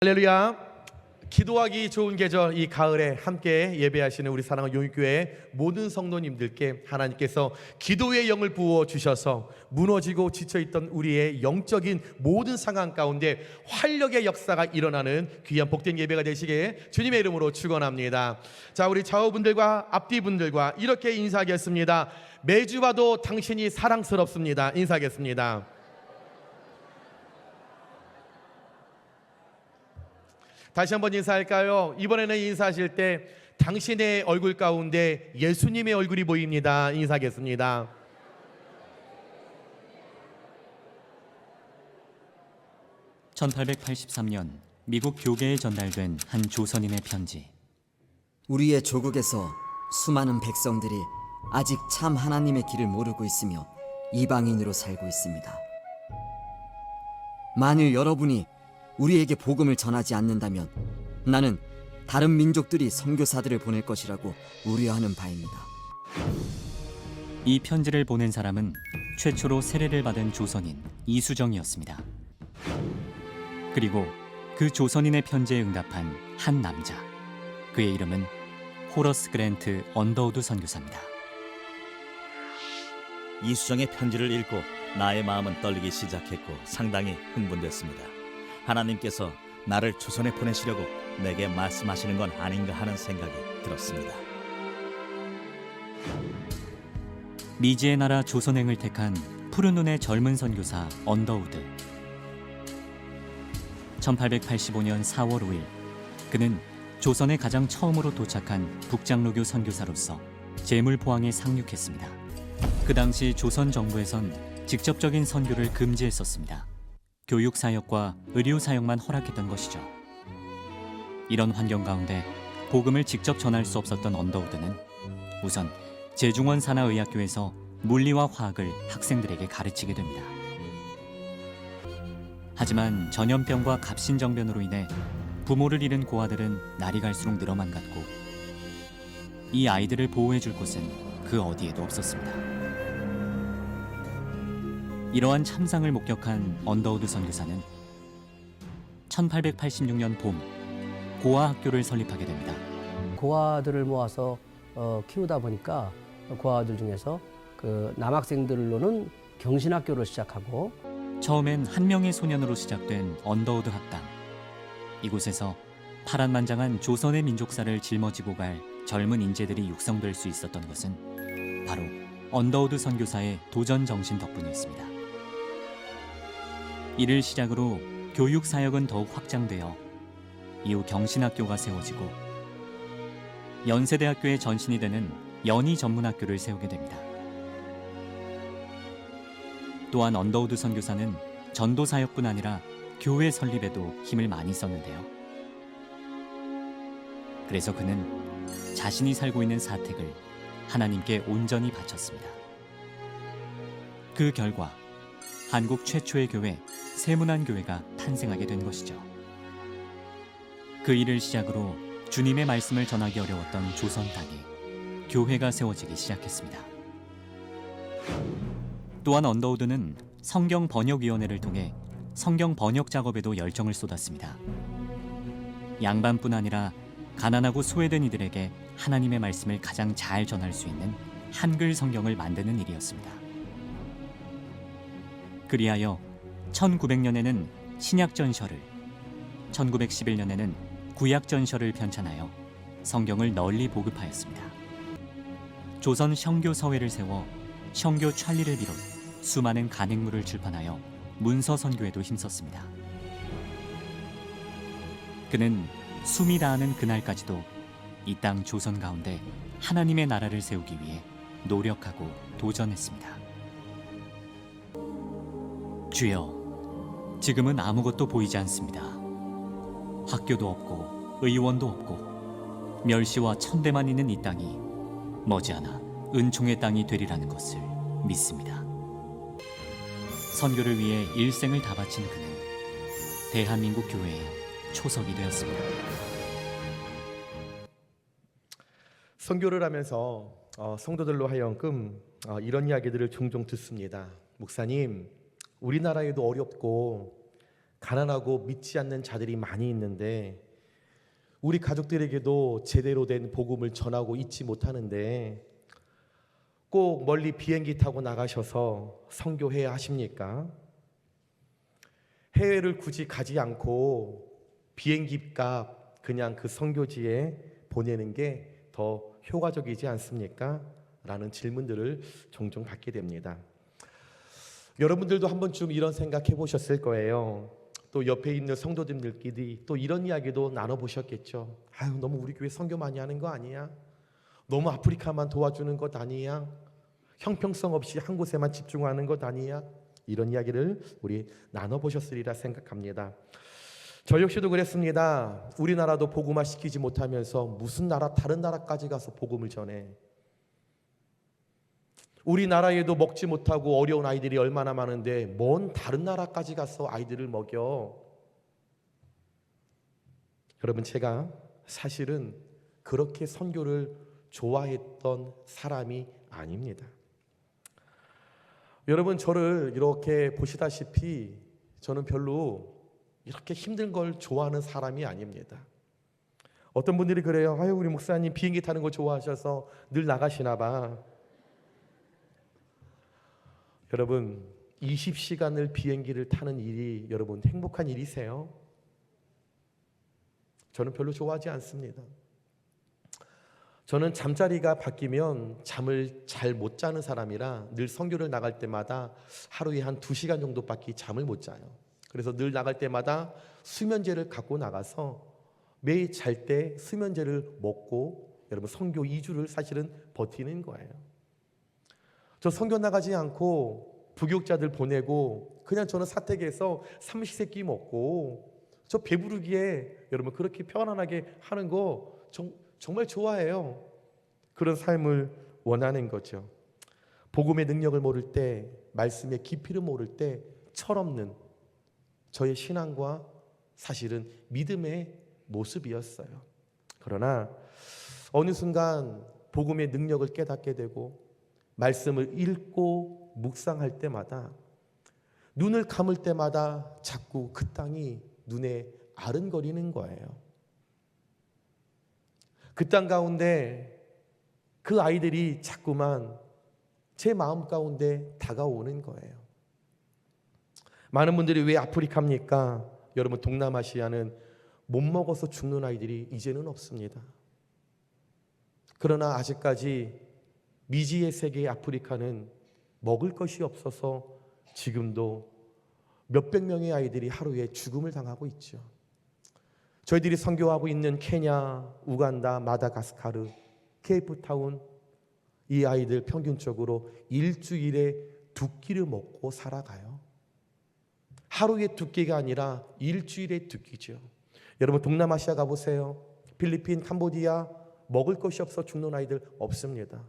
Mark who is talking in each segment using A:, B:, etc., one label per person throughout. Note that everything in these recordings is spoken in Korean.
A: 할렐루야. 기도하기 좋은 계절 이 가을에 함께 예배하시는 우리 사랑하는 용인교회 모든 성도님들께 하나님께서 기도의 영을 부어 주셔서 무너지고 지쳐있던 우리의 영적인 모든 상황 가운데 활력의 역사가 일어나는 귀한 복된 예배가 되시게 주님의 이름으로 축원합니다. 자, 우리 좌우분들과 앞뒤분들과 이렇게 인사하겠습니다. 매주 봐도 당신이 사랑스럽습니다. 인사하겠습니다. 다시 한번 인사할까요? 이번에는 인사하실 때 당신의 얼굴 가운데 예수님의 얼굴이 보입니다. 인사하겠습니다.
B: (1883년) 미국 교계에 전달된 한 조선인의 편지.
C: 우리의 조국에서 수많은 백성들이 아직 참 하나님의 길을 모르고 있으며 이방인으로 살고 있습니다. 만일 여러분이 우리에게 복음을 전하지 않는다면 나는 다른 민족들이 선교사들을 보낼 것이라고 우려하는 바입니다.
B: 이 편지를 보낸 사람은 최초로 세례를 받은 조선인 이수정이었습니다. 그리고 그 조선인의 편지에 응답한 한 남자, 그의 이름은 호러스 그랜트 언더우드 선교사입니다.
D: 이수정의 편지를 읽고 나의 마음은 떨리기 시작했고 상당히 흥분됐습니다. 하나님께서 나를 조선에 보내시려고 내게 말씀하시는 건 아닌가 하는 생각이 들었습니다.
B: 미지의 나라 조선행을 택한 푸른 눈의 젊은 선교사 언더우드. 1885년 4월 5일 그는 조선에 가장 처음으로 도착한 북장로교 선교사로서 제물포항에 상륙했습니다. 그 당시 조선 정부에선 직접적인 선교를 금지했었습니다. 교육사역과 의료사역만 허락했던 것이죠. 이런 환경 가운데 복음을 직접 전할 수 없었던 언더우드는 우선 제중원 산하의학교에서 물리와 화학을 학생들에게 가르치게 됩니다. 하지만 전염병과 갑신정변으로 인해 부모를 잃은 고아들은 날이 갈수록 늘어만 갔고 이 아이들을 보호해줄 곳은 그 어디에도 없었습니다. 이러한 참상을 목격한 언더우드 선교사는 1886년 봄 고아 학교를 설립하게 됩니다.
E: 고아들을 모아서 키우다 보니까 고아들 중에서 그 남학생들로는 경신학교를 시작하고
B: 처음엔 한 명의 소년으로 시작된 언더우드 학당. 이곳에서 파란만장한 조선의 민족사를 짊어지고 갈 젊은 인재들이 육성될 수 있었던 것은 바로 언더우드 선교사의 도전 정신 덕분이었습니다. 이를 시작으로 교육 사역은 더욱 확장되어 이후 경신학교가 세워지고 연세대학교의 전신이 되는 연희전문학교를 세우게 됩니다. 또한 언더우드 선교사는 전도 사역뿐 아니라 교회 설립에도 힘을 많이 썼는데요. 그래서 그는 자신이 살고 있는 사택을 하나님께 온전히 바쳤습니다. 그 결과 한국 최초의 교회 세문안교회가 탄생하게 된 것이죠. 그 일을 시작으로 주님의 말씀을 전하기 어려웠던 조선 땅에 교회가 세워지기 시작했습니다. 또한 언더우드는 성경 번역위원회를 통해 성경 번역 작업에도 열정을 쏟았습니다. 양반뿐 아니라 가난하고 소외된 이들에게 하나님의 말씀을 가장 잘 전할 수 있는 한글 성경을 만드는 일이었습니다. 그리하여 1900년에는 신약전셔를, 1911년에는 구약전셔를 편찬하여 성경을 널리 보급하였습니다. 조선 성교서회를 세워 성교 찰리를 비롯 수많은 간행물을 출판하여 문서 선교에도 힘썼습니다. 그는 숨이 다하는 그날까지도 이 땅 조선 가운데 하나님의 나라를 세우기 위해 노력하고 도전했습니다. 주여, 지금은 아무것도 보이지 않습니다. 학교도 없고 의원도 없고 멸시와 천대만 있는 이 땅이 머지않아 은총의 땅이 되리라는 것을 믿습니다. 선교를 위해 일생을 다 바친 그는 대한민국 교회의 초석이 되었습니다.
A: 선교를 하면서 성도들로 하여금 이런 이야기들을 종종 듣습니다. 목사님, 우리나라에도 어렵고 가난하고 믿지 않는 자들이 많이 있는데 우리 가족들에게도 제대로 된 복음을 전하고 있지 못하는데 꼭 멀리 비행기 타고 나가셔서 선교해야 하십니까? 해외를 굳이 가지 않고 비행기 값 그냥 그 선교지에 보내는 게 더 효과적이지 않습니까? 라는 질문들을 종종 받게 됩니다. 여러분들도 한 번쯤 이런 생각해 보셨을 거예요. 또 옆에 있는 성도님들끼리 또 이런 이야기도 나눠보셨겠죠. 아유, 너무 우리 교회 선교 많이 하는 거 아니야? 너무 아프리카만 도와주는 것 아니야? 형평성 없이 한 곳에만 집중하는 것 아니야? 이런 이야기를 우리 나눠보셨으리라 생각합니다. 저 역시도 그랬습니다. 우리나라도 복음화 시키지 못하면서 무슨 나라 다른 나라까지 가서 복음을 전해. 우리나라에도 먹지 못하고 어려운 아이들이 얼마나 많은데 먼 다른 나라까지 가서 아이들을 먹여. 여러분, 제가 사실은 그렇게 선교를 좋아했던 사람이 아닙니다. 여러분, 저를 이렇게 보시다시피 저는 별로 이렇게 힘든 걸 좋아하는 사람이 아닙니다. 어떤 분들이 그래요. 아유, 우리 목사님 비행기 타는 거 좋아하셔서 늘 나가시나 봐. 여러분, 20시간을 비행기를 타는 일이 여러분 행복한 일이세요? 저는 별로 좋아하지 않습니다. 저는 잠자리가 바뀌면 잠을 잘 못 자는 사람이라 늘 선교를 나갈 때마다 하루에 한 2시간 정도밖에 잠을 못 자요. 그래서 늘 나갈 때마다 수면제를 갖고 나가서 매일 잘 때 수면제를 먹고 여러분 선교 2주를 사실은 버티는 거예요. 저 선교 나가지 않고 부교육자들 보내고 그냥 저는 사택에서 삼시세끼 먹고 저 배부르기에 여러분 그렇게 편안하게 하는 거 정말 좋아해요. 그런 삶을 원하는 거죠. 복음의 능력을 모를 때, 말씀의 깊이를 모를 때 철없는 저의 신앙과 사실은 믿음의 모습이었어요. 그러나 어느 순간 복음의 능력을 깨닫게 되고 말씀을 읽고 묵상할 때마다 눈을 감을 때마다 자꾸 그 땅이 눈에 아른거리는 거예요. 그 땅 가운데 그 아이들이 자꾸만 제 마음 가운데 다가오는 거예요. 많은 분들이 왜 아프리카입니까? 여러분, 동남아시아는 못 먹어서 죽는 아이들이 이제는 없습니다. 그러나 아직까지 미지의 세계 아프리카는 먹을 것이 없어서 지금도 몇백 명의 아이들이 하루에 죽음을 당하고 있죠. 저희들이 선교하고 있는 케냐, 우간다, 마다가스카르, 케이프타운, 이 아이들 평균적으로 일주일에 2끼를 먹고 살아가요. 하루에 2끼가 아니라 일주일에 2끼죠. 여러분, 동남아시아 가보세요. 필리핀, 캄보디아 먹을 것이 없어 죽는 아이들 없습니다.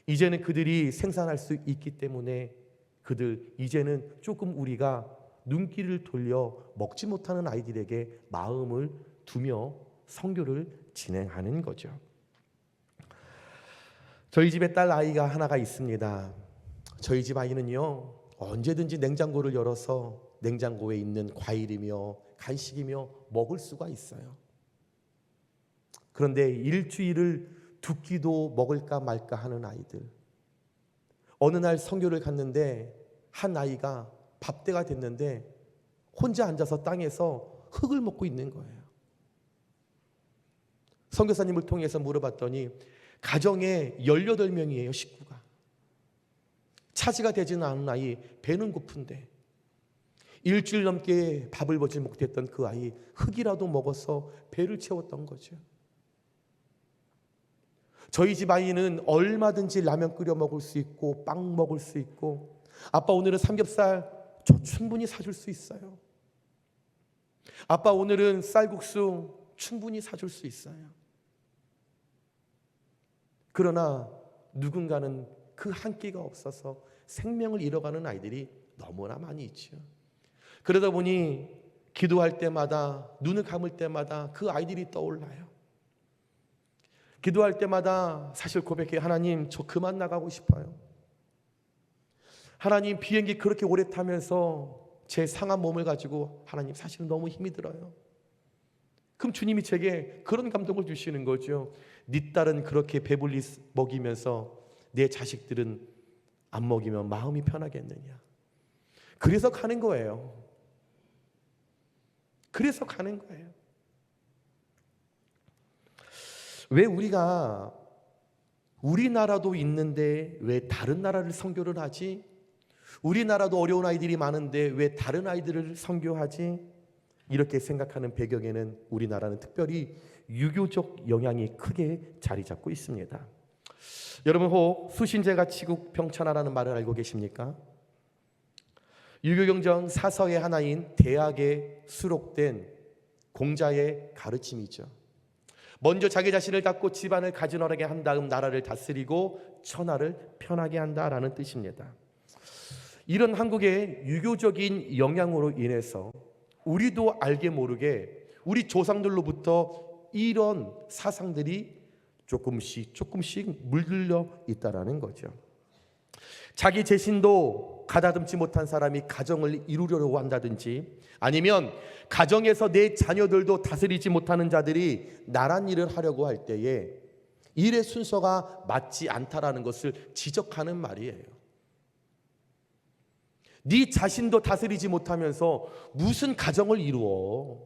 A: 이제는 그들이 생산할 수 있기 때문에 그들 이제는 조금 우리가 눈길을 돌려 먹지 못하는 아이들에게 마음을 두며 선교를 진행하는 거죠. 저희 집에 딸 아이가 하나가 있습니다. 저희 집 아이는요, 언제든지 냉장고를 열어서 냉장고에 있는 과일이며 간식이며 먹을 수가 있어요. 그런데 일주일을 2끼도 먹을까 말까 하는 아이들. 어느 날 선교를 갔는데 한 아이가 밥때가 됐는데 혼자 앉아서 땅에서 흙을 먹고 있는 거예요. 선교사님을 통해서 물어봤더니 가정에 18명이에요, 식구가. 차지가 되지는 않은 아이, 배는 고픈데 일주일 넘게 밥을 먹지 못했던 그 아이, 흙이라도 먹어서 배를 채웠던 거죠. 저희 집 아이는 얼마든지 라면 끓여 먹을 수 있고 빵 먹을 수 있고, 아빠 오늘은 삼겹살 저 충분히 사줄 수 있어요. 아빠 오늘은 쌀국수 충분히 사줄 수 있어요. 그러나 누군가는 그 한 끼가 없어서 생명을 잃어가는 아이들이 너무나 많이 있죠. 그러다 보니 기도할 때마다, 눈을 감을 때마다 그 아이들이 떠올라요. 기도할 때마다 사실 고백해, 하나님 저 그만 나가고 싶어요. 하나님 비행기 그렇게 오래 타면서 제 상한 몸을 가지고 하나님 사실은 너무 힘이 들어요. 그럼 주님이 제게 그런 감동을 주시는 거죠. 네 딸은 그렇게 배불리 먹이면서 내 자식들은 안 먹이면 마음이 편하겠느냐. 그래서 가는 거예요. 그래서 가는 거예요. 왜 우리가 우리나라도 있는데 왜 다른 나라를 선교를 하지? 우리나라도 어려운 아이들이 많은데 왜 다른 아이들을 선교하지? 이렇게 생각하는 배경에는 우리나라는 특별히 유교적 영향이 크게 자리 잡고 있습니다. 여러분 혹 수신제가 치국 평천하라는 말을 알고 계십니까? 유교경전 사서의 하나인 대학에 수록된 공자의 가르침이죠. 먼저 자기 자신을 갖고 집안을 가진어하게 한 다음 나라를 다스리고 천하를 편하게 한다라는 뜻입니다. 이런 한국의 유교적인 영향으로 인해서 우리도 알게 모르게 우리 조상들로부터 이런 사상들이 조금씩 물들려 있다라는 거죠. 자기 재신도 가다듬지 못한 사람이 가정을 이루려고 한다든지, 아니면 가정에서 내 자녀들도 다스리지 못하는 자들이 나란 일을 하려고 할 때에 일의 순서가 맞지 않다라는 것을 지적하는 말이에요. 네 자신도 다스리지 못하면서 무슨 가정을 이루어?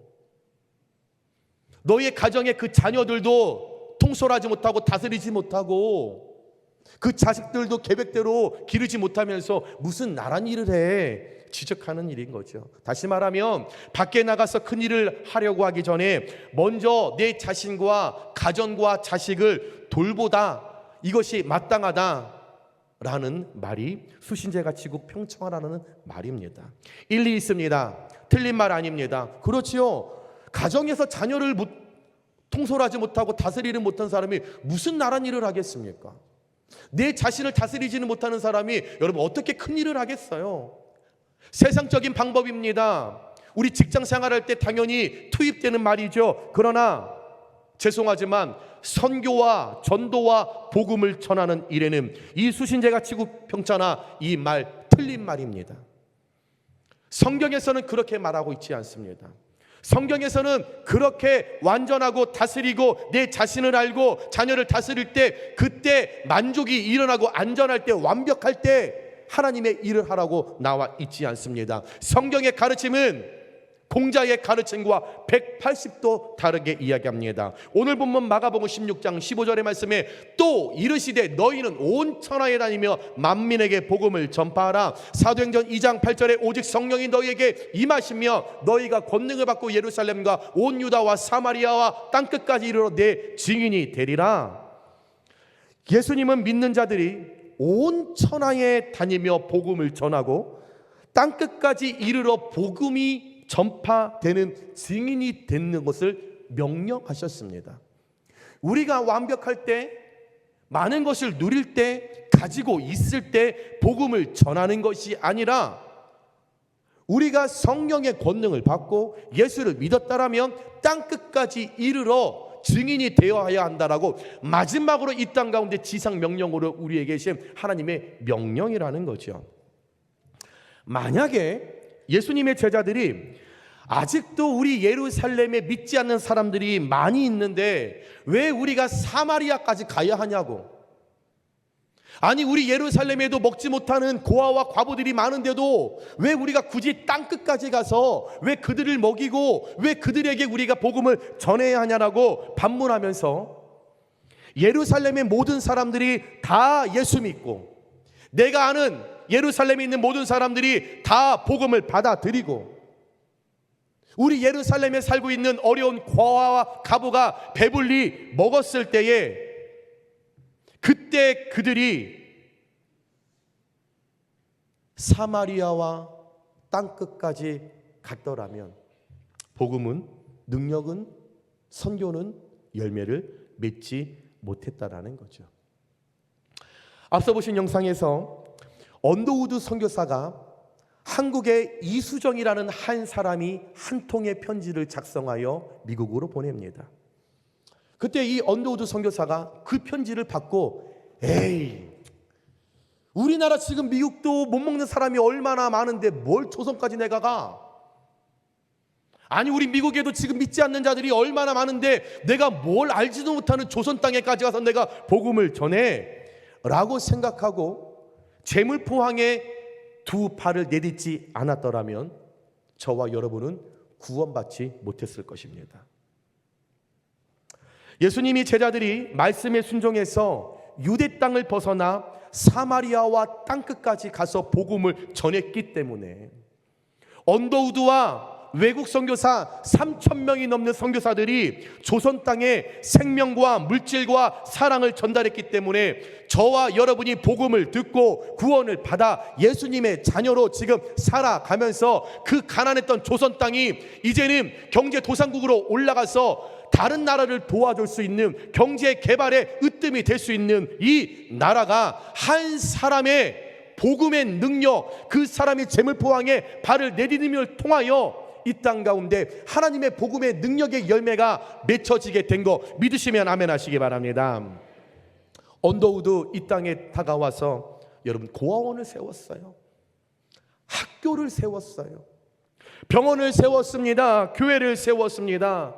A: 너의 가정의 그 자녀들도 통솔하지 못하고 다스리지 못하고 그 자식들도 계획대로 기르지 못하면서 무슨 나란 일을 해? 지적하는 일인 거죠. 다시 말하면 밖에 나가서 큰 일을 하려고 하기 전에 먼저 내 자신과 가정과 자식을 돌보다, 이것이 마땅하다라는 말이 수신제가 치국 평청하라는 말입니다. 일리 있습니다. 틀린 말 아닙니다. 그렇지요. 가정에서 자녀를 통솔하지 못하고 다스리지 못한 사람이 무슨 나란 일을 하겠습니까? 내 자신을 다스리지는 못하는 사람이 여러분 어떻게 큰 일을 하겠어요? 세상적인 방법입니다. 우리 직장 생활할 때 당연히 투입되는 말이죠. 그러나 죄송하지만 선교와 전도와 복음을 전하는 일에는 이 수신제가 치국 평천하 이 말 틀린 말입니다. 성경에서는 그렇게 말하고 있지 않습니다. 성경에서는 그렇게 완전하고 다스리고 내 자신을 알고 자녀를 다스릴 때, 그때 만족이 일어나고 안전할 때, 완벽할 때 하나님의 일을 하라고 나와 있지 않습니다. 성경의 가르침은 공자의 가르침과 180도 다르게 이야기합니다. 오늘 본문 마가복음 16장 15절의 말씀에 또 이르시되 너희는 온 천하에 다니며 만민에게 복음을 전파하라. 사도행전 2장 8절에 오직 성령이 너희에게 임하시며 너희가 권능을 받고 예루살렘과 온 유다와 사마리아와 땅끝까지 이르러 내 증인이 되리라. 예수님은 믿는 자들이 온 천하에 다니며 복음을 전하고 땅끝까지 이르러 복음이 전파되는 증인이 되는 것을 명령하셨습니다. 우리가 완벽할 때, 많은 것을 누릴 때, 가지고 있을 때 복음을 전하는 것이 아니라 우리가 성령의 권능을 받고 예수를 믿었다라면 땅끝까지 이르러 증인이 되어야 한다라고 마지막으로 이 땅 가운데 지상 명령으로 우리에게 주신 하나님의 명령이라는 거죠. 만약에 예수님의 제자들이 아직도 우리 예루살렘에 믿지 않는 사람들이 많이 있는데 왜 우리가 사마리아까지 가야 하냐고, 아니 우리 예루살렘에도 먹지 못하는 고아와 과부들이 많은데도 왜 우리가 굳이 땅끝까지 가서 왜 그들을 먹이고 왜 그들에게 우리가 복음을 전해야 하냐라고 반문하면서, 예루살렘의 모든 사람들이 다 예수 믿고 내가 아는 예루살렘에 있는 모든 사람들이 다 복음을 받아들이고 우리 예루살렘에 살고 있는 어려운 고아와 과부가 배불리 먹었을 때에 그때 그들이 사마리아와 땅끝까지 갔더라면 복음은, 능력은, 선교는 열매를 맺지 못했다라는 거죠. 앞서 보신 영상에서 언더우드 선교사가 한국의 이수정이라는 한 사람이 한 통의 편지를 작성하여 미국으로 보냅니다. 그때 이 언더우드 선교사가 그 편지를 받고 에이 우리나라 지금 미국도 못 먹는 사람이 얼마나 많은데 뭘 조선까지 내가 가? 아니 우리 미국에도 지금 믿지 않는 자들이 얼마나 많은데 내가 뭘 알지도 못하는 조선 땅에까지 가서 내가 복음을 전해? 라고 생각하고 재물포항에 두 팔을 내딛지 않았더라면 저와 여러분은 구원받지 못했을 것입니다. 예수님이 제자들이 말씀에 순종해서 유대 땅을 벗어나 사마리아와 땅끝까지 가서 복음을 전했기 때문에 언더우드와 외국 선교사 3,000명이 넘는 선교사들이 조선 땅에 생명과 물질과 사랑을 전달했기 때문에 저와 여러분이 복음을 듣고 구원을 받아 예수님의 자녀로 지금 살아가면서 그 가난했던 조선 땅이 이제는 경제 도상국으로 올라가서 다른 나라를 도와줄 수 있는 경제 개발의 으뜸이 될 수 있는 이 나라가 한 사람의 복음의 능력, 그 사람이 재물포항에 발을 내디딤을 통하여 이 땅 가운데 하나님의 복음의 능력의 열매가 맺혀지게 된 거 믿으시면 아멘 하시기 바랍니다. 언더우드 이 땅에 다가와서 여러분 고아원을 세웠어요. 학교를 세웠어요. 병원을 세웠습니다. 교회를 세웠습니다.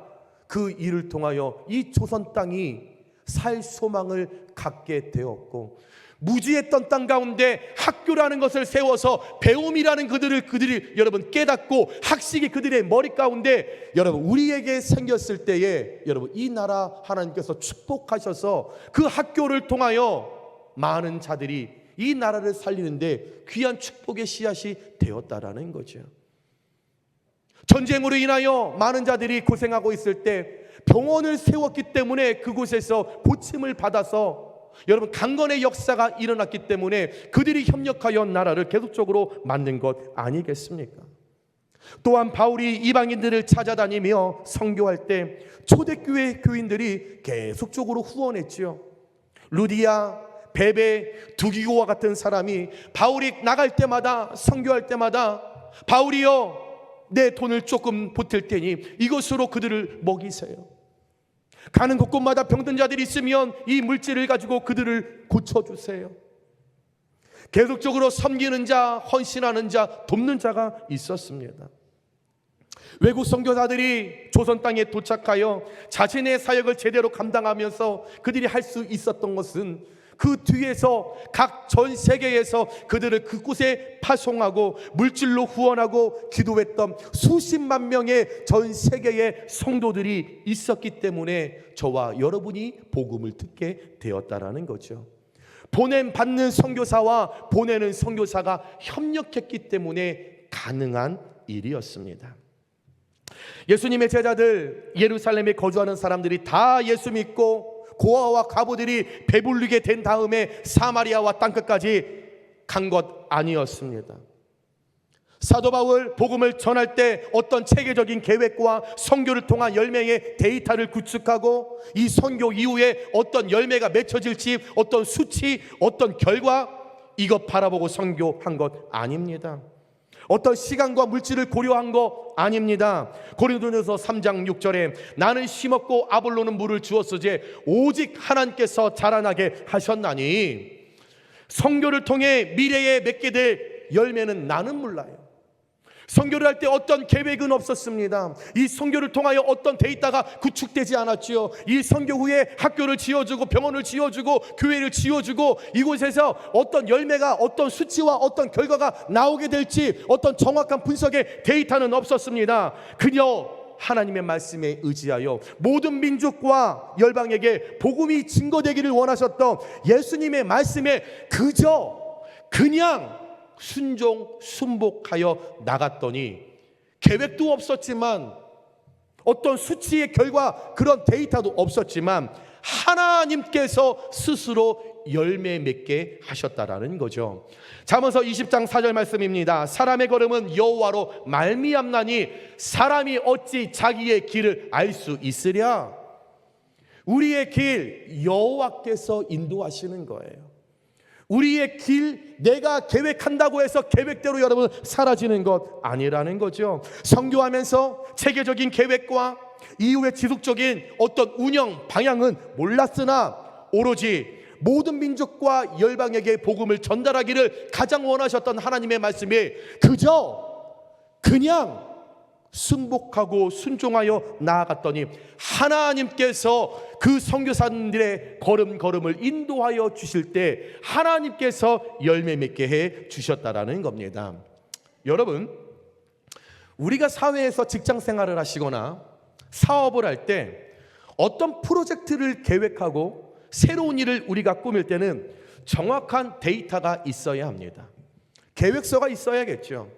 A: 그 일을 통하여 이 조선 땅이 살 소망을 갖게 되었고 무지했던 땅 가운데 학교라는 것을 세워서 배움이라는 그들이 여러분 깨닫고 학식이 그들의 머리 가운데 여러분 우리에게 생겼을 때에 여러분 이 나라 하나님께서 축복하셔서 그 학교를 통하여 많은 자들이 이 나라를 살리는데 귀한 축복의 씨앗이 되었다라는 거죠. 전쟁으로 인하여 많은 자들이 고생하고 있을 때 병원을 세웠기 때문에 그곳에서 고침을 받아서 여러분 강건의 역사가 일어났기 때문에 그들이 협력하여 나라를 계속적으로 만든 것 아니겠습니까? 또한 바울이 이방인들을 찾아다니며 선교할 때 초대교회 교인들이 계속적으로 후원했지요. 루디아, 베베, 두기고와 같은 사람이 바울이 나갈 때마다 선교할 때마다 바울이여 내 돈을 조금 보탤 테니 이것으로 그들을 먹이세요. 가는 곳곳마다 병든 자들이 있으면 이 물질을 가지고 그들을 고쳐주세요. 계속적으로 섬기는 자, 헌신하는 자, 돕는 자가 있었습니다. 외국 선교사들이 조선 땅에 도착하여 자신의 사역을 제대로 감당하면서 그들이 할 수 있었던 것은 그 뒤에서 각 전 세계에서 그들을 그곳에 파송하고 물질로 후원하고 기도했던 수십만 명의 전 세계의 성도들이 있었기 때문에 저와 여러분이 복음을 듣게 되었다라는 거죠. 보냄받는 선교사와 보내는 선교사가 협력했기 때문에 가능한 일이었습니다. 예수님의 제자들 예루살렘에 거주하는 사람들이 다 예수 믿고 고아와 과부들이 배불리게 된 다음에 사마리아와 땅끝까지 간 것 아니었습니다. 사도 바울 복음을 전할 때 어떤 체계적인 계획과 선교를 통한 열매의 데이터를 구축하고 이 선교 이후에 어떤 열매가 맺혀질지 어떤 수치, 어떤 결과 이것 바라보고 선교한 것 아닙니다. 어떤 시간과 물질을 고려한 거 아닙니다. 고린도전서 3장 6절에 나는 심었고 아볼로는 물을 주었으지 오직 하나님께서 자라나게 하셨나니 선교를 통해 미래에 맺게 될 열매는 나는 몰라요. 선교를 할 때 어떤 계획은 없었습니다. 이 선교를 통하여 어떤 데이터가 구축되지 않았지요. 이 선교 후에 학교를 지어주고 병원을 지어주고 교회를 지어주고 이곳에서 어떤 열매가 어떤 수치와 어떤 결과가 나오게 될지 어떤 정확한 분석의 데이터는 없었습니다. 그저 하나님의 말씀에 의지하여 모든 민족과 열방에게 복음이 증거되기를 원하셨던 예수님의 말씀에 그냥 순종 순복하여 나갔더니 계획도 없었지만 어떤 수치의 결과 그런 데이터도 없었지만 하나님께서 스스로 열매 맺게 하셨다라는 거죠. 잠언서 20장 4절 말씀입니다. 사람의 걸음은 여호와로 말미암나니 사람이 어찌 자기의 길을 알 수 있으랴. 우리의 길 여호와께서 인도하시는 거예요. 우리의 길 내가 계획한다고 해서 계획대로 여러분 사라지는 것 아니라는 거죠. 선교하면서 체계적인 계획과 이후의 지속적인 어떤 운영 방향은 몰랐으나 오로지 모든 민족과 열방에게 복음을 전달하기를 가장 원하셨던 하나님의 말씀이 그냥 순복하고 순종하여 나아갔더니 하나님께서 그 선교사님들의 걸음걸음을 인도하여 주실 때 하나님께서 열매 맺게 해 주셨다라는 겁니다. 여러분, 우리가 사회에서 직장 생활을 하시거나 사업을 할 때 어떤 프로젝트를 계획하고 새로운 일을 우리가 꾸밀 때는 정확한 데이터가 있어야 합니다. 계획서가 있어야겠죠.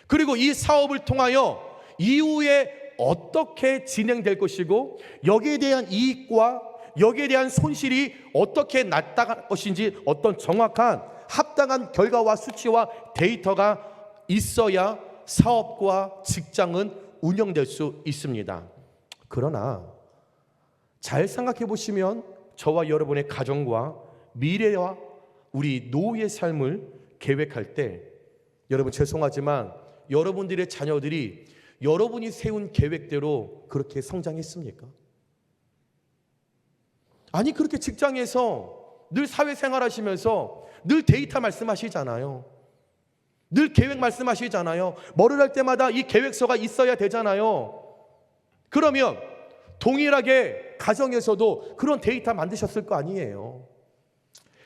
A: 그리고 이 사업을 통하여 이후에 어떻게 진행될 것이고 여기에 대한 이익과 여기에 대한 손실이 어떻게 나타날 것인지 어떤 정확한 합당한 결과와 수치와 데이터가 있어야 사업과 직장은 운영될 수 있습니다. 그러나 잘 생각해 보시면 저와 여러분의 가정과 미래와 우리 노후의 삶을 계획할 때 여러분 죄송하지만 여러분들의 자녀들이 여러분이 세운 계획대로 그렇게 성장했습니까? 아니 그렇게 직장에서 늘 사회생활 하시면서 늘 데이터 말씀하시잖아요. 늘 계획 말씀하시잖아요. 뭐를 할 때마다 이 계획서가 있어야 되잖아요. 그러면 동일하게 가정에서도 그런 데이터 만드셨을 거 아니에요.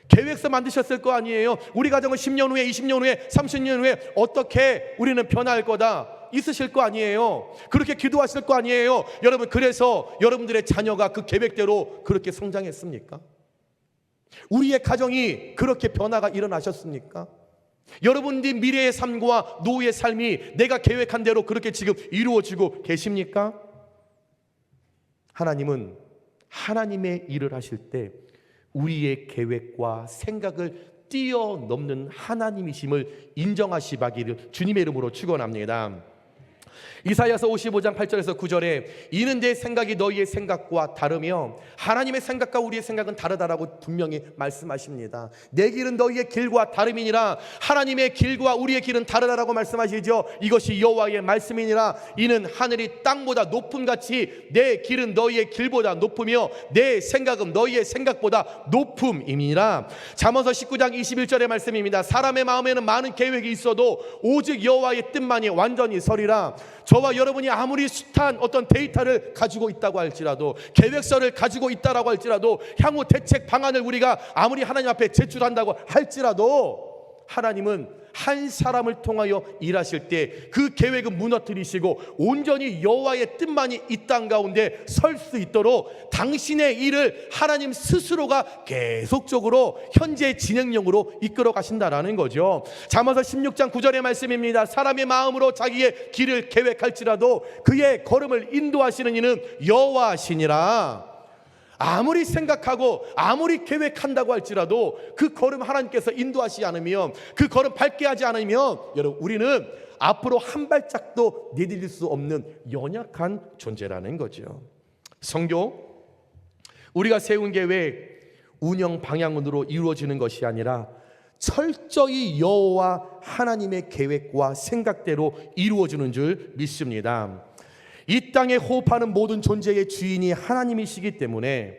A: 계획서 만드셨을 거 아니에요. 우리 가정은 10년 후에 20년 후에 30년 후에 어떻게 우리는 변화할 거다 있으실 거 아니에요. 그렇게 기도하실 거 아니에요. 여러분, 그래서 여러분들의 자녀가 그 계획대로 그렇게 성장했습니까? 우리의 가정이 그렇게 변화가 일어나셨습니까? 여러분들 미래의 삶과 노후의 삶이 내가 계획한 대로 그렇게 지금 이루어지고 계십니까? 하나님은 하나님의 일을 하실 때 우리의 계획과 생각을 뛰어넘는 하나님이심을 인정하시기를 주님의 이름으로 축원합니다. 이사야서 55장 8절에서 9절에 이는 내 생각이 너희의 생각과 다르며 하나님의 생각과 우리의 생각은 다르다라고 분명히 말씀하십니다. 내 길은 너희의 길과 다름이니라. 하나님의 길과 우리의 길은 다르다라고 말씀하시죠. 이것이 여호와의 말씀이니라. 이는 하늘이 땅보다 높음 같이 내 길은 너희의 길보다 높으며 내 생각은 너희의 생각보다 높음이니라. 잠언서 19장 21절의 말씀입니다. 사람의 마음에는 많은 계획이 있어도 오직 여호와의 뜻만이 완전히 서리라. 저와 여러분이 아무리 숱한 어떤 데이터를 가지고 있다고 할지라도 계획서를 가지고 있다라고 할지라도 향후 대책 방안을 우리가 아무리 하나님 앞에 제출한다고 할지라도 하나님은 한 사람을 통하여 일하실 때 그 계획은 무너뜨리시고 온전히 여호와의 뜻만이 이 땅 가운데 설 수 있도록 당신의 일을 하나님 스스로가 계속적으로 현재 진행형으로 이끌어 가신다라는 거죠. 잠언서 16장 9절의 말씀입니다. 사람의 마음으로 자기의 길을 계획할지라도 그의 걸음을 인도하시는 이는 여호와시니라. 아무리 생각하고 아무리 계획한다고 할지라도 그 걸음 하나님께서 인도하시지 않으면 그 걸음 밟게 하지 않으면 여러분 우리는 앞으로 한 발짝도 내디딜 수 없는 연약한 존재라는 거죠. 성교, 우리가 세운 계획 운영 방향으로 이루어지는 것이 아니라 철저히 여호와 하나님의 계획과 생각대로 이루어지는 줄 믿습니다. 이 땅에 호흡하는 모든 존재의 주인이 하나님이시기 때문에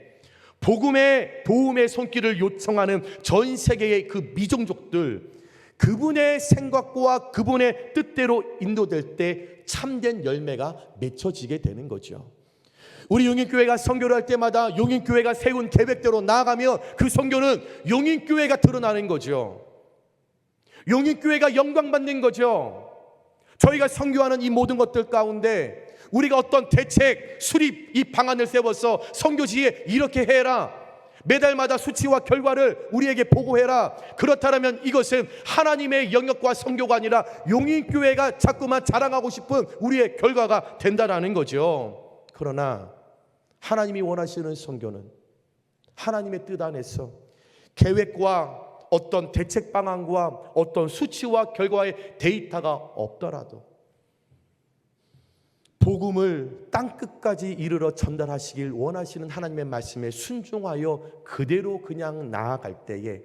A: 복음의 도움의 손길을 요청하는 전 세계의 그 미종족들, 그분의 생각과 그분의 뜻대로 인도될 때 참된 열매가 맺혀지게 되는 거죠. 우리 용인교회가 선교를 할 때마다 용인교회가 세운 계획대로 나아가면 그 선교는 용인교회가 드러나는 거죠. 용인교회가 영광받는 거죠. 저희가 선교하는 이 모든 것들 가운데 우리가 어떤 대책, 수립 이 방안을 세워서 선교지에 이렇게 해라, 매달마다 수치와 결과를 우리에게 보고해라, 그렇다면 이것은 하나님의 영역과 선교가 아니라 용인교회가 자꾸만 자랑하고 싶은 우리의 결과가 된다라는 거죠. 그러나 하나님이 원하시는 선교는 하나님의 뜻 안에서 계획과 어떤 대책 방안과 어떤 수치와 결과의 데이터가 없더라도 복음을 땅끝까지 이르러 전달하시길 원하시는 하나님의 말씀에 순종하여 그대로 그냥 나아갈 때에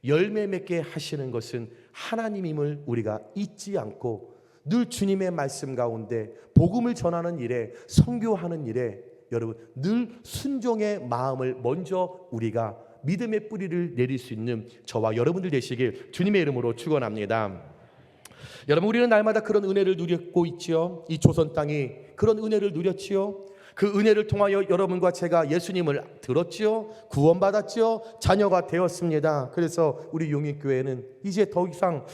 A: 열매 맺게 하시는 것은 하나님임을 우리가 잊지 않고 늘 주님의 말씀 가운데 복음을 전하는 일에, 선교하는 일에 여러분 늘 순종의 마음을 먼저 우리가 믿음의 뿌리를 내릴 수 있는 저와 여러분들 되시길 주님의 이름으로 축원합니다. 여러분, 우리는 날마다 그런 은혜를 누렸고 있지요. 이 조선 땅이 그런 은혜를 누렸지요. 그 은혜를 통하여 여러분과 제가 예수님을 들었지요. 구원받았지요. 자녀가 되었습니다. 그래서 우리 용인교회는 이제 더 이상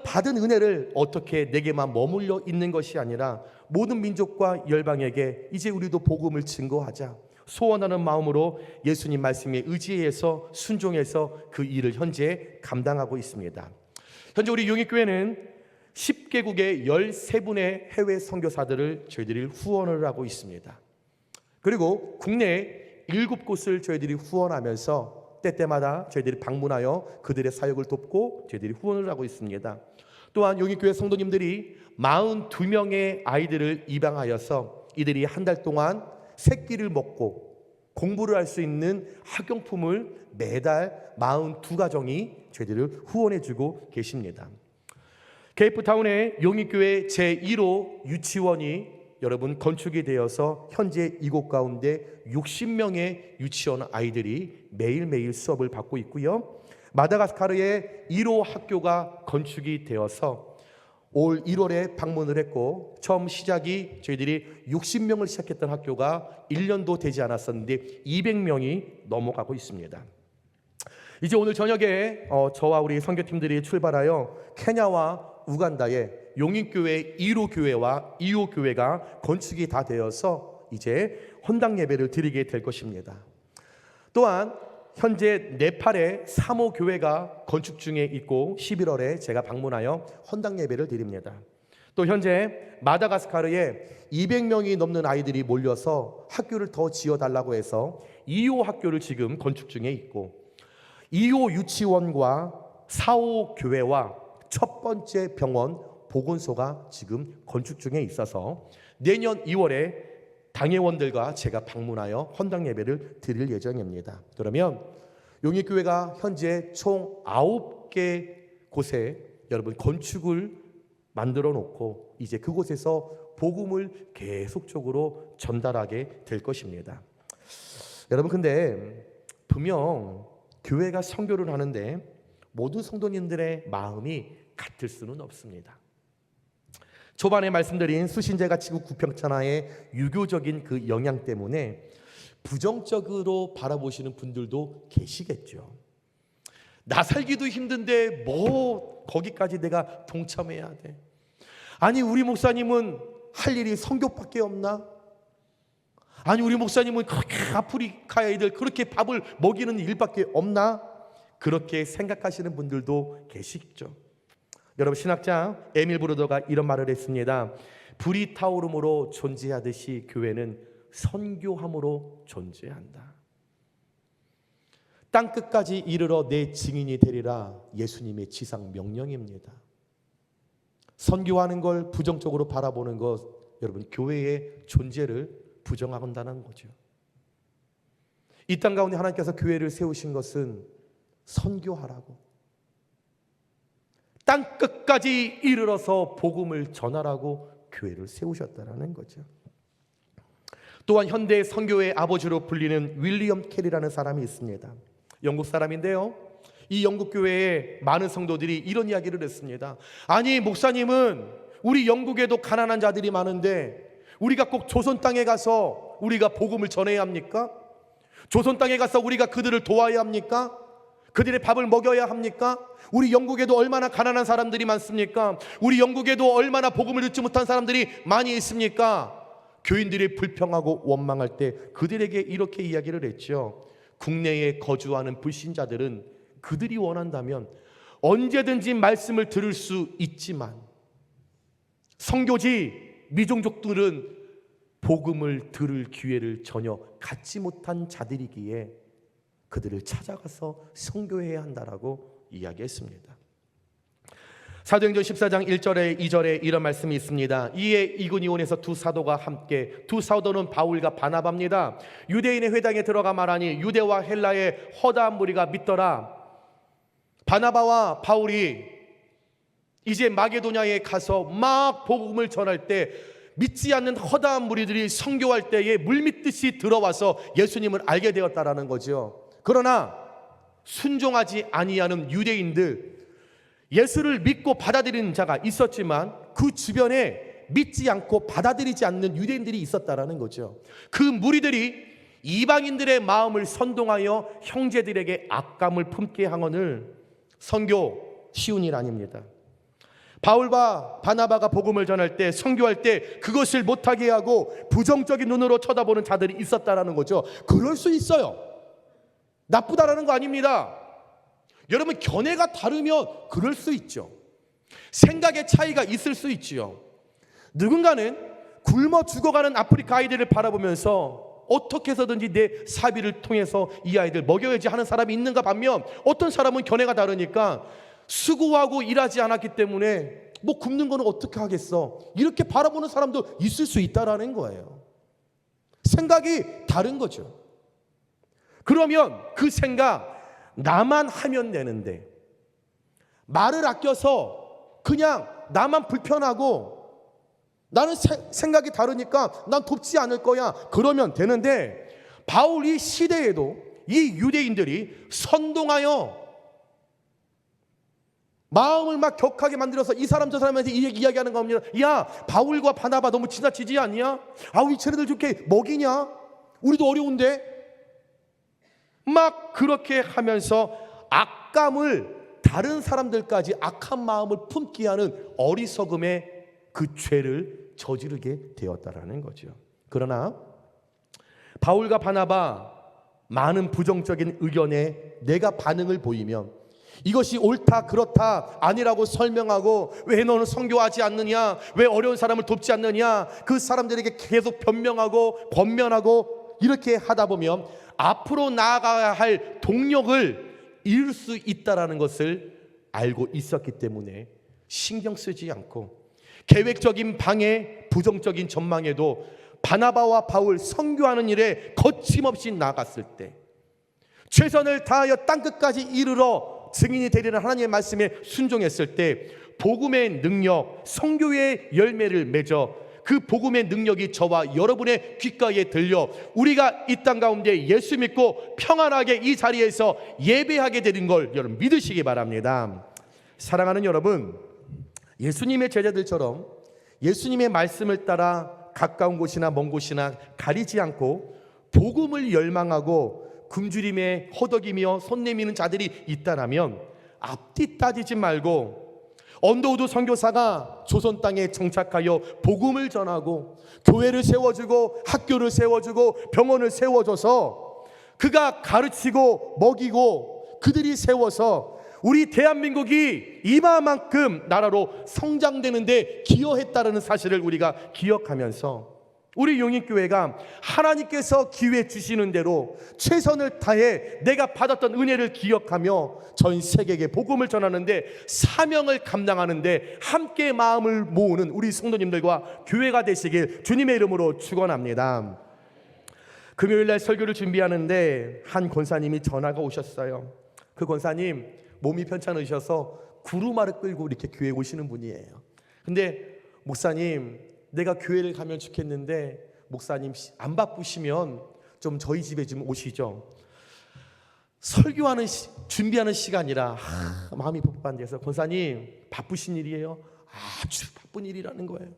A: 받은 은혜를 어떻게 내게만 머물러 있는 것이 아니라 모든 민족과 열방에게 이제 우리도 복음을 증거하자 소원하는 마음으로 예수님 말씀에 의지해서 순종해서 그 일을 현재 감당하고 있습니다. 현재 우리 용인교회는 10개국의 13분의 해외 선교사들을 저희들이 후원을 하고 있습니다. 그리고 국내 7곳을 저희들이 후원하면서 때때마다 저희들이 방문하여 그들의 사역을 돕고 저희들이 후원을 하고 있습니다. 또한 용인교회 성도님들이 42명의 아이들을 입양하여서 이들이 한 달 동안 새끼를 먹고 공부를 할 수 있는 학용품을 매달 42가정이 저희들을 후원해주고 계십니다. 케이프타운의 용인교회 제1호 유치원이 여러분 건축이 되어서 현재 이곳 가운데 60명의 유치원 아이들이 매일매일 수업을 받고 있고요. 마다가스카르의 1호 학교가 건축이 되어서 올 1월에 방문을 했고 처음 시작이 저희들이 60명을 시작했던 학교가 1년도 되지 않았었는데 200명이 넘어가고 있습니다. 이제 오늘 저녁에 저와 우리 선교팀들이 출발하여 케냐와 우간다에 용인교회 1호 교회와 2호 교회가 건축이 다 되어서 이제 헌당 예배를 드리게 될 것입니다. 또한 현재 네팔의 3호 교회가 건축 중에 있고 11월에 제가 방문하여 헌당 예배를 드립니다. 또 현재 마다가스카르에 200명이 넘는 아이들이 몰려서 학교를 더 지어달라고 해서 2호 학교를 지금 건축 중에 있고 2호 유치원과 4호 교회와 첫 번째 병원 보건소가 지금 건축 중에 있어서 내년 2월에 당회원들과 제가 방문하여 헌당 예배를 드릴 예정입니다. 그러면 용인교회가 현재 총 9개 곳에 여러분 건축을 만들어 놓고 이제 그곳에서 복음을 계속적으로 전달하게 될 것입니다. 여러분, 근데 분명 교회가 선교를 하는데 모든 성도님들의 마음이 같을 수는 없습니다. 초반에 말씀드린 수신제가 지구 구평천하의 유교적인 그 영향 때문에 부정적으로 바라보시는 분들도 계시겠죠. 나 살기도 힘든데 뭐 거기까지 내가 동참해야 돼? 아니, 우리 목사님은 할 일이 선교밖에 없나? 아니, 우리 목사님은 그렇게 아프리카 애들 그렇게 밥을 먹이는 일밖에 없나? 그렇게 생각하시는 분들도 계시죠. 여러분, 신학자 에밀 브루더가 이런 말을 했습니다. 불이 타오름으로 존재하듯이 교회는 선교함으로 존재한다. 땅끝까지 이르러 내 증인이 되리라 예수님의 지상 명령입니다. 선교하는 걸 부정적으로 바라보는 것, 여러분, 교회의 존재를 부정한다는 거죠. 이 땅 가운데 하나님께서 교회를 세우신 것은 선교하라고, 땅끝까지 이르러서 복음을 전하라고 교회를 세우셨다는 거죠. 또한 현대 선교의 아버지로 불리는 윌리엄 캐리라는 사람이 있습니다. 영국 사람인데요, 이 영국 교회에 많은 성도들이 이런 이야기를 했습니다. 아니, 목사님은 우리 영국에도 가난한 자들이 많은데 우리가 꼭 조선 땅에 가서 우리가 복음을 전해야 합니까? 조선 땅에 가서 우리가 그들을 도와야 합니까? 그들의 밥을 먹여야 합니까? 우리 영국에도 얼마나 가난한 사람들이 많습니까? 우리 영국에도 얼마나 복음을 듣지 못한 사람들이 많이 있습니까? 교인들이 불평하고 원망할 때 그들에게 이렇게 이야기를 했죠. 국내에 거주하는 불신자들은 그들이 원한다면 언제든지 말씀을 들을 수 있지만 선교지 미종족들은 복음을 들을 기회를 전혀 갖지 못한 자들이기에 그들을 찾아가서 선교해야 한다라고 이야기했습니다. 사도행전 14장 1절에 2절에 이런 말씀이 있습니다. 이에 이구니온에서 두 사도가 함께, 두 사도는 바울과 바나바입니다. 유대인의 회당에 들어가 말하니 유대와 헬라의 허다한 무리가 믿더라. 바나바와 바울이 이제 마게도냐에 가서 막 복음을 전할 때 믿지 않는 허다한 무리들이 선교할 때에 물밀듯이 들어와서 예수님을 알게 되었다라는 거죠. 그러나 순종하지 아니하는 유대인들, 예수를 믿고 받아들이는 자가 있었지만 그 주변에 믿지 않고 받아들이지 않는 유대인들이 있었다라는 거죠. 그 무리들이 이방인들의 마음을 선동하여 형제들에게 악감을 품게 하거늘 선교 쉬운 일 아닙니다. 바울과 바나바가 복음을 전할 때, 선교할 때 그것을 못하게 하고 부정적인 눈으로 쳐다보는 자들이 있었다라는 거죠. 그럴 수 있어요. 나쁘다라는 거 아닙니다. 여러분, 견해가 다르면 그럴 수 있죠. 생각의 차이가 있을 수 있지요. 누군가는 굶어 죽어가는 아프리카 아이들을 바라보면서 어떻게 해서든지 내 사비를 통해서 이 아이들 먹여야지 하는 사람이 있는가 반면, 어떤 사람은 견해가 다르니까 수고하고 일하지 않았기 때문에 뭐 굶는 거는 어떻게 하겠어, 이렇게 바라보는 사람도 있을 수 있다라는 거예요. 생각이 다른 거죠. 그러면 그 생각, 나만 하면 되는데, 말을 아껴서 그냥 나만 불편하고 나는 생각이 다르니까 난 돕지 않을 거야, 그러면 되는데, 바울 이 시대에도 이 유대인들이 선동하여 마음을 막 격하게 만들어서 이 사람 저 사람한테 이야기하는 겁니다. 야, 바울과 바나바 너무 지나치지 않냐? 이 쟤네들 좋게 먹이냐? 우리도 어려운데? 막 그렇게 하면서 악감을, 다른 사람들까지 악한 마음을 품게 하는 어리석음의 그 죄를 저지르게 되었다라는 거죠. 그러나 바울과 바나바 많은 부정적인 의견에 내가 반응을 보이면, 이것이 옳다 그렇다 아니라고 설명하고, 왜 너는 선교하지 않느냐, 왜 어려운 사람을 돕지 않느냐, 그 사람들에게 계속 변명하고 권면하고 이렇게 하다 보면 앞으로 나아가야 할 동력을 잃을 수 있다라는 것을 알고 있었기 때문에 신경 쓰지 않고, 계획적인 방해, 부정적인 전망에도 바나바와 바울 선교하는 일에 거침없이 나갔을 때, 최선을 다하여 땅끝까지 이르러 증인이 되리는 하나님의 말씀에 순종했을 때, 복음의 능력, 선교의 열매를 맺어 그 복음의 능력이 저와 여러분의 귓가에 들려 우리가 이 땅 가운데 예수 믿고 평안하게 이 자리에서 예배하게 되는 걸 여러분 믿으시기 바랍니다. 사랑하는 여러분, 예수님의 제자들처럼 예수님의 말씀을 따라 가까운 곳이나 먼 곳이나 가리지 않고 복음을 열망하고 굶주림에 허덕이며 손 내미는 자들이 있다라면 앞뒤 따지지 말고 언더우드 선교사가 조선 땅에 정착하여 복음을 전하고 교회를 세워주고 학교를 세워주고 병원을 세워줘서 그가 가르치고 먹이고 그들이 세워서 우리 대한민국이 이마만큼 나라로 성장되는데 기여했다는 사실을 우리가 기억하면서, 우리 용인교회가 하나님께서 기회 주시는 대로 최선을 다해 내가 받았던 은혜를 기억하며 전 세계에 복음을 전하는데, 사명을 감당하는데 함께 마음을 모으는 우리 성도님들과 교회가 되시길 주님의 이름으로 축원합니다. 금요일날 설교를 준비하는데 한 권사님이 전화가 오셨어요. 그 권사님 몸이 편찮으셔서 구루마를 끌고 이렇게 교회에 오시는 분이에요. 근데 목사님, 내가 교회를 가면 좋겠는데 목사님 안 바쁘시면 좀 저희 집에 좀 오시죠. 설교하는 준비하는 시간이라 마음이 복잡한데서, 권사님 바쁘신 일이에요? 아주 바쁜 일이라는 거예요.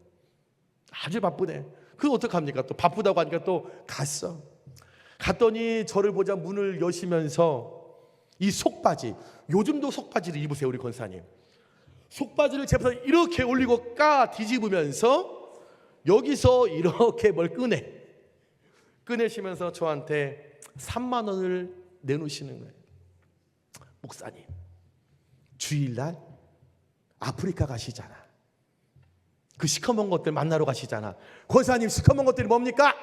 A: 아주 바쁘네. 그거 어떡합니까? 또 바쁘다고 하니까 또 갔어. 갔더니 저를 보자 문을 여시면서 이 속바지, 요즘도 속바지를 입으세요 우리 권사님. 속바지를 제쳐서 이렇게 올리고 까 뒤집으면서 여기서 이렇게 뭘 꺼내시면서 저한테 3만 원을 내놓으시는 거예요. 목사님, 주일날 아프리카 가시잖아. 그 시커먼 것들 만나러 가시잖아. 권사님, 시커먼 것들이 뭡니까?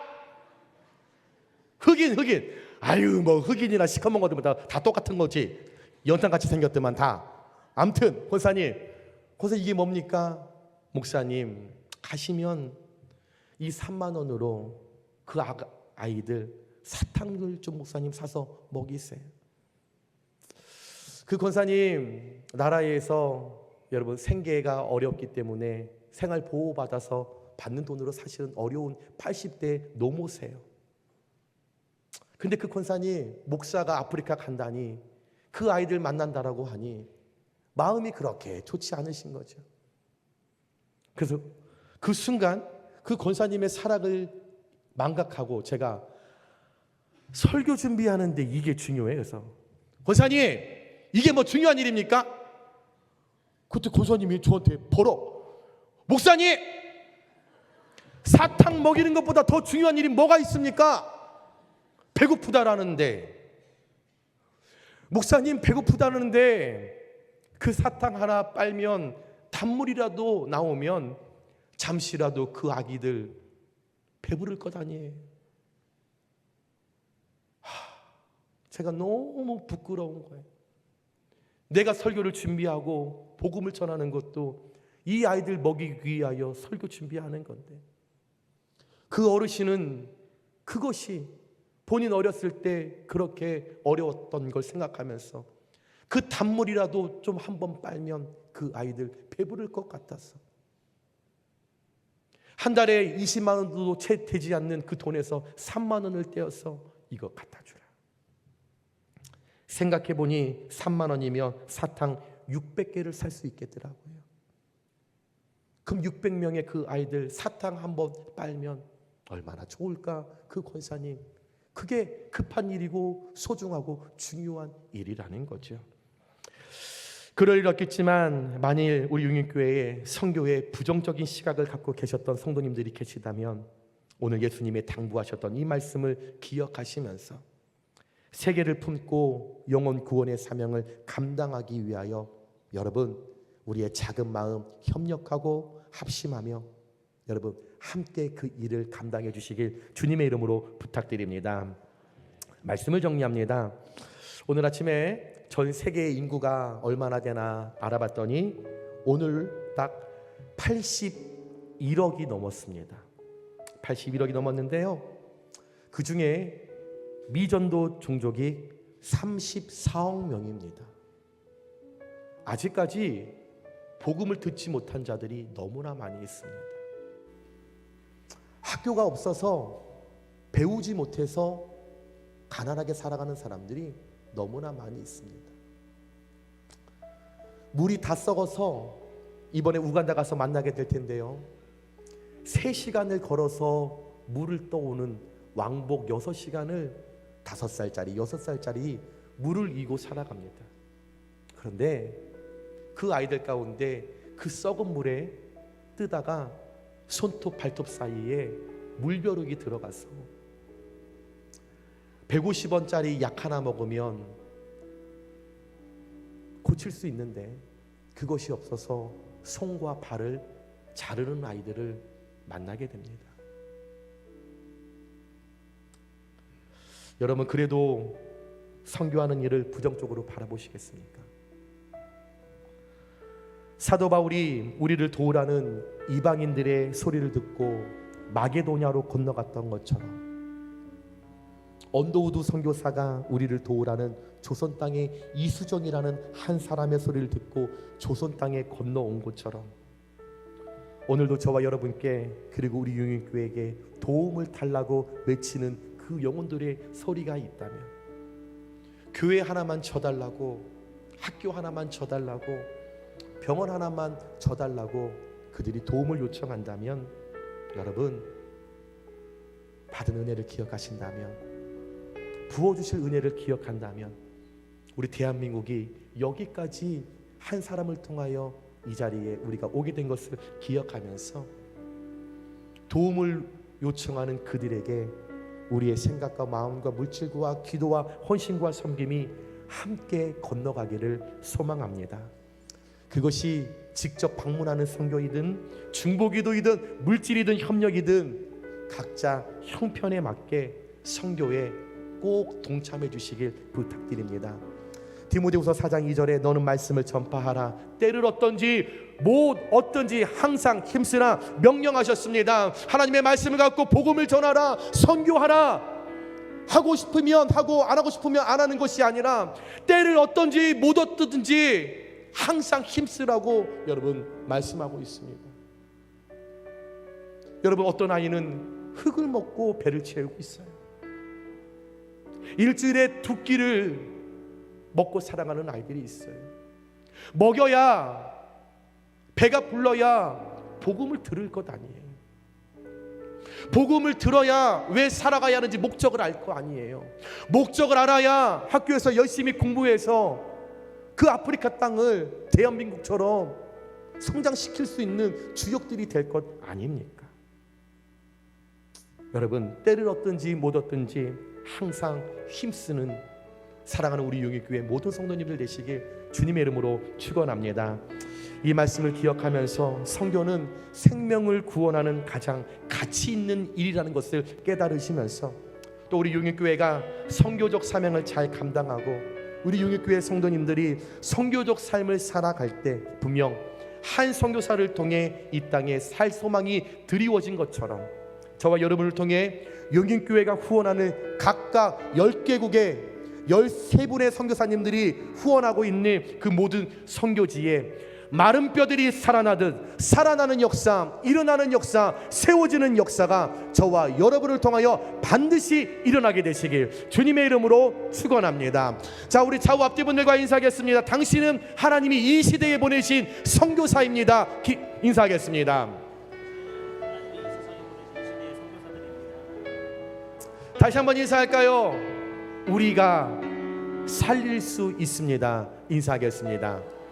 A: 흑인. 아유, 뭐 흑인이나 시커먼 것들 다 똑같은 거지. 연탄같이 생겼더만 다. 암튼 권사님 이게 뭡니까? 목사님, 가시면 이 3만 원으로 그 아이들 사탕을 좀 목사님 사서 먹이세요. 그 권사님 나라에서 여러분 생계가 어렵기 때문에 생활 보호 받아서 받는 돈으로 사실은 어려운 80대 노모세요. 근데 그 권사님 목사가 아프리카 간다니 그 아이들 만난다라고 하니 마음이 그렇게 좋지 않으신 거죠. 그래서 그 순간 그 권사님의 사랑을 망각하고 제가 설교 준비하는데 이게 중요해요. 그래서 권사님, 이게 뭐 중요한 일입니까? 그때 권사님이 저한테 목사님, 사탕 먹이는 것보다 더 중요한 일이 뭐가 있습니까? 배고프다라는데, 목사님 배고프다는데 그 사탕 하나 빨면 단물이라도 나오면 잠시라도 그 아기들 배부를 것 아니에요. 제가 너무 부끄러운 거예요. 내가 설교를 준비하고 복음을 전하는 것도 이 아이들 먹이기 위하여 설교 준비하는 건데, 그 어르신은 그것이 본인 어렸을 때 그렇게 어려웠던 걸 생각하면서 그 단물이라도 좀 한번 빨면 그 아이들 배부를 것 같았어. 한 달에 20만 원도 채 되지 않는 그 돈에서 3만 원을 떼어서 이거 갖다 주라. 생각해보니 3만 원이면 사탕 600개를 살 수 있겠더라고요. 그럼 600명의 그 아이들 사탕 한번 빨면 얼마나 좋을까? 그 권사님, 그게 급한 일이고 소중하고 중요한 일이라는 거죠. 그럴 일 없겠지만 만일 우리 용인교회에 선교에 부정적인 시각을 갖고 계셨던 성도님들이 계시다면 오늘 예수님의 당부하셨던 이 말씀을 기억하시면서 세계를 품고 영혼 구원의 사명을 감당하기 위하여 여러분, 우리의 작은 마음 협력하고 합심하며 여러분 함께 그 일을 감당해 주시길 주님의 이름으로 부탁드립니다. 말씀을 정리합니다. 오늘 아침에 전 세계의 인구가 얼마나 되나 알아봤더니 오늘 딱 81억이 넘었습니다. 81억이 넘었는데요, 그 중에 미전도 종족이 34억 명입니다. 아직까지 복음을 듣지 못한 자들이 너무나 많이 있습니다. 학교가 없어서 배우지 못해서 가난하게 살아가는 사람들이 너무나 많이 있습니다. 물이 다 썩어서 이번에 우간다 가서 만나게 될 텐데요, 3시간을 걸어서 물을 떠오는 왕복 6시간을 5살짜리, 6살짜리 물을 이고 살아갑니다. 그런데 그 아이들 가운데 그 썩은 물에 뜨다가 손톱 발톱 사이에 물벼룩이 들어가서 150원짜리 약 하나 먹으면 고칠 수 있는데 그것이 없어서 손과 발을 자르는 아이들을 만나게 됩니다. 여러분, 그래도 선교하는 일을 부정적으로 바라보시겠습니까? 사도 바울이 우리를 도우라는 이방인들의 소리를 듣고 마게도냐로 건너갔던 것처럼 언더우드 선교사가 우리를 도우라는 조선 땅의 이수정이라는 한 사람의 소리를 듣고 조선 땅에 건너온 것처럼 오늘도 저와 여러분께, 그리고 우리 용인교회에게 도움을 달라고 외치는 그 영혼들의 소리가 있다면, 교회 하나만 져달라고, 학교 하나만 져달라고, 병원 하나만 져달라고 그들이 도움을 요청한다면, 여러분, 받은 은혜를 기억하신다면, 부어주실 은혜를 기억한다면, 우리 대한민국이 여기까지 한 사람을 통하여 이 자리에 우리가 오게 된 것을 기억하면서 도움을 요청하는 그들에게 우리의 생각과 마음과 물질과 기도와 헌신과 섬김이 함께 건너가기를 소망합니다. 그것이 직접 방문하는 선교이든 중보기도이든 물질이든 협력이든 각자 형편에 맞게 선교에 꼭 동참해 주시길 부탁드립니다. 디모데후서 4장 2절에 너는 말씀을 전파하라. 때를 어떤지 못 어떤지 항상 힘쓰라 명령하셨습니다. 하나님의 말씀을 갖고 복음을 전하라, 선교하라. 하고 싶으면 하고 안 하고 싶으면 안 하는 것이 아니라 때를 어떤지 못 어떤지 항상 힘쓰라고 여러분 말씀하고 있습니다. 여러분, 어떤 아이는 흙을 먹고 배를 채우고 있어요. 일주일에 2끼를 먹고 살아가는 아이들이 있어요. 먹여야, 배가 불러야 복음을 들을 것 아니에요. 복음을 들어야 왜 살아가야 하는지 목적을 알 거 아니에요. 목적을 알아야 학교에서 열심히 공부해서 그 아프리카 땅을 대한민국처럼 성장시킬 수 있는 주역들이 될 것 아닙니까? 여러분, 때를 얻든지 못 얻든지 항상 힘쓰는 사랑하는 우리 용익교회 모든 성도님들 되시길 주님의 이름으로 축원합니다. 이 말씀을 기억하면서 선교는 생명을 구원하는 가장 가치 있는 일이라는 것을 깨달으시면서 또 우리 용익교회가 선교적 사명을 잘 감당하고 우리 용익교회 성도님들이 선교적 삶을 살아갈 때 분명 한 선교사를 통해 이 땅에 살 소망이 드리워진 것처럼 저와 여러분을 통해 용인교회가 후원하는 각각 10개국의 13분의 선교사님들이 후원하고 있는 그 모든 선교지에 마른 뼈들이 살아나듯 살아나는 역사, 일어나는 역사, 세워지는 역사가 저와 여러분을 통하여 반드시 일어나게 되시길 주님의 이름으로 축원합니다. 자, 우리 좌우 앞뒤 분들과 인사하겠습니다. 당신은 하나님이 이 시대에 보내신 선교사입니다. 인사하겠습니다. 다시 한번 인사할까요? 우리가 살릴 수 있습니다. 인사하겠습니다.